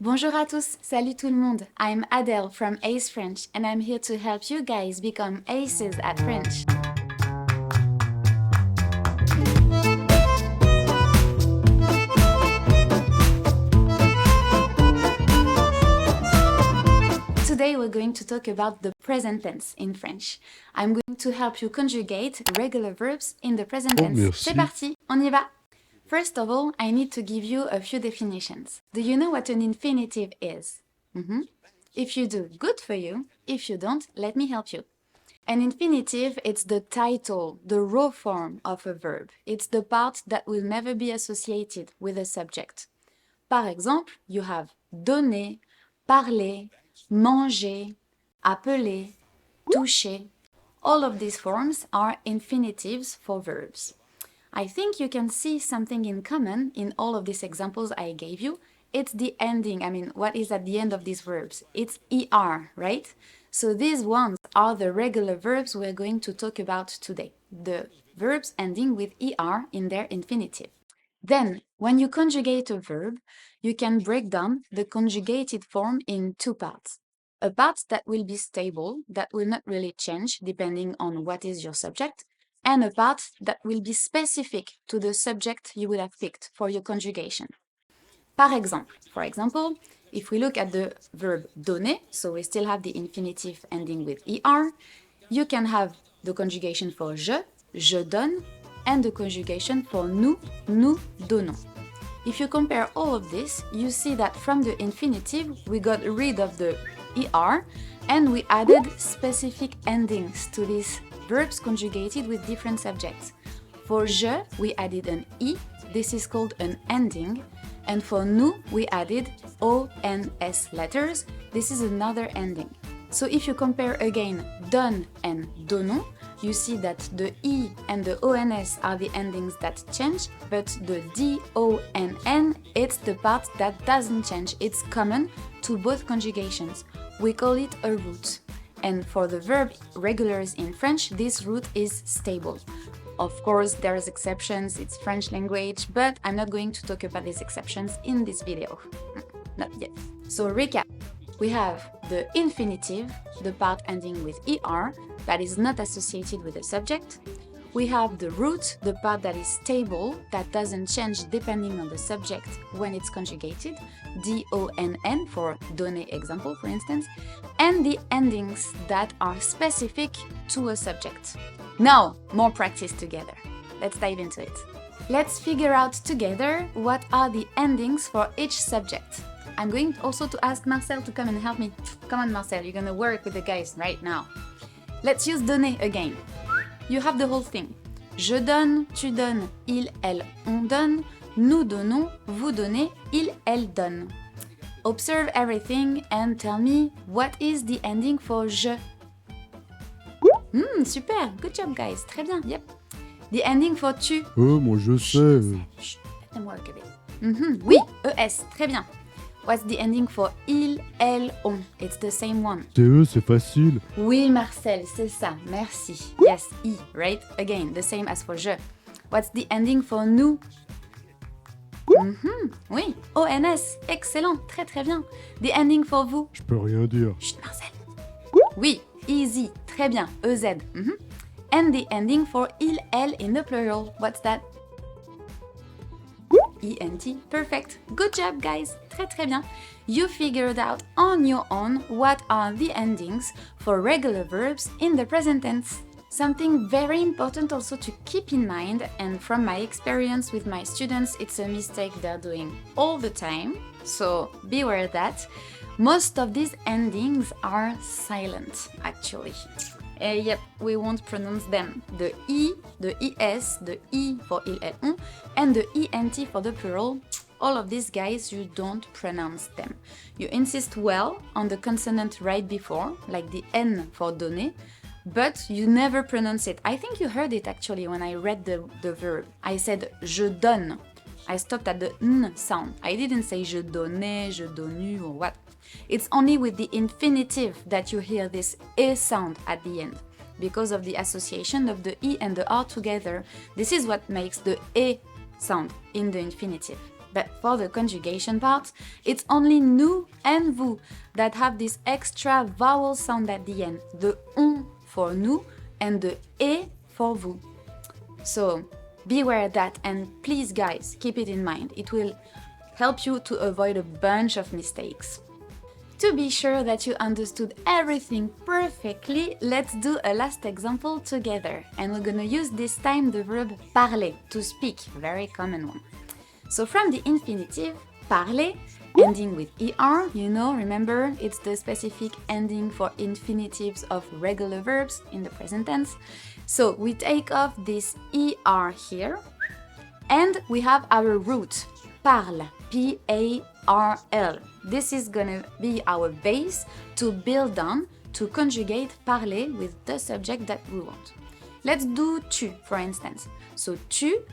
Bonjour à tous, salut tout le monde. I'm Adele from Ace French and I'm here to help you guys become aces at French. Today we're going to talk about the present tense in French. I'm going to help you conjugate regular verbs in the present tense. Merci. C'est parti, on y va! First of all, I need to give you a few definitions. Do you know what an infinitive is? If you do, good for you. If you don't, let me help you. An infinitive, it's the title, the raw form of a verb. It's the part that will never be associated with a subject. Par exemple, you have donner, parler, manger, appeler, toucher. All of these forms are infinitives for verbs. I think you can see something in common in all of these examples I gave you. It's the ending, what is at the end of these verbs? It's ER, right? So these ones are the regular verbs we're going to talk about today. The verbs ending with ER in their infinitive. Then, when you conjugate a verb, you can break down the conjugated form in two parts. A part that will be stable, that will not really change depending on what is your subject, and a part that will be specific to the subject you would have picked for your conjugation. For example, if we look at the verb donner, so we still have the infinitive ending with ER, you can have the conjugation for je donne, and the conjugation for nous donnons. If you compare all of this, you see that from the infinitive, we got rid of the ER and we added specific endings to these verbs conjugated with different subjects. For je, we added an I, this is called an ending, and for nous, we added ONS letters, this is another ending. So if you compare again donne and donnons, you see that the I and the ONS are the endings that change, but the DONN, it's the part that doesn't change. It's common to both conjugations. We call it a root. And for the verb regulars in French, this root is stable. Of course, there's exceptions, it's French language, but I'm not going to talk about these exceptions in this video. Not yet. So recap. We have the infinitive, the part ending with ER, that is not associated with the subject. We have the root, the part that is stable, that doesn't change depending on the subject when it's conjugated, DONN for donner example, for instance, and the endings that are specific to a subject. Now, more practice together. Let's dive into it. Let's figure out together what are the endings for each subject. I'm going also to ask Marcel to come and help me. Come on, Marcel, you're gonna work with the guys right now. Let's use donner again. You have the whole thing. Je donne, tu donnes, il, elle, on donne, nous donnons, vous donnez, il, elle donne. Observe everything and tell me what is the ending for je. Super, good job guys, très bien, yep. The ending for tu. Moi je sais. Chut, let them work a bit. Oui, ES, très bien. What's the ending for il, elle, on? It's the same one. TE, c'est facile. Oui, Marcel, c'est ça. Merci. Yes, I, right? Again, the same as for je. What's the ending for nous? Oui, ONS. Excellent, très très bien. The ending for vous? Je peux rien dire. Chut, Marcel. Oui, easy, très bien. EZ. And the ending for il, elle in the plural. What's that? ENT. Perfect. Good job, guys. Très très bien. You figured out on your own what are the endings for regular verbs in the present tense. Something very important also to keep in mind, and from my experience with my students, it's a mistake they're doing all the time, so beware that. Most of these endings are silent, actually. Yep, we won't pronounce them. The I, the ES, the I for il, elle, on, and the ENT for the plural. All of these guys, you don't pronounce them. You insist well on the consonant right before, like the N for donner, but you never pronounce it. I think you heard it actually when I read the verb. I said je donne. I stopped at the N sound. I didn't say je donnais, je donnu, or what. It's only with the infinitive that you hear this E sound at the end, because of the association of the I and the R together. This is what makes the E sound in the infinitive. But for the conjugation part, it's only nous and vous that have this extra vowel sound at the end. The on for nous and the et for vous. So beware that, and please guys, keep it in mind. It will help you to avoid a bunch of mistakes. To be sure that you understood everything perfectly, let's do a last example together. And we're gonna use this time the verb parler, to speak, very common one. So from the infinitive, parler, ending with er, you know, remember, it's the specific ending for infinitives of regular verbs in the present tense. So we take off this er here, and we have our root, parle, P-A-R-L. This is gonna be our base to build on, to conjugate parler with the subject that we want. Let's do tu, for instance. So tu,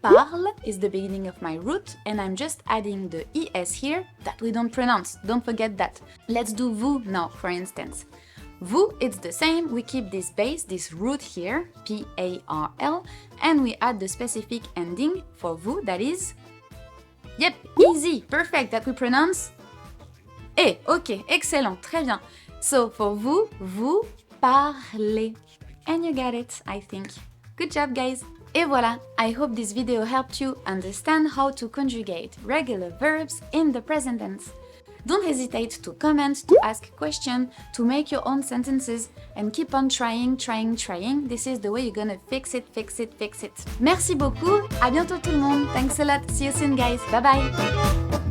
parle is the beginning of my root, and I'm just adding the es here that we don't pronounce. Don't forget that. Let's do vous now, for instance. Vous, it's the same. We keep this base, this root here, P-A-R-L, and we add the specific ending for vous, that is, yep, easy, perfect, that we pronounce et. Ok, excellent, très bien. So for vous, vous parlez. And you got it, I think. Good job, guys. Et voilà, I hope this video helped you understand how to conjugate regular verbs in the present tense. Don't hesitate to comment, to ask questions, to make your own sentences, and keep on trying. This is the way you're gonna fix it. Merci beaucoup, à bientôt tout le monde. Thanks a lot, see you soon guys, bye bye.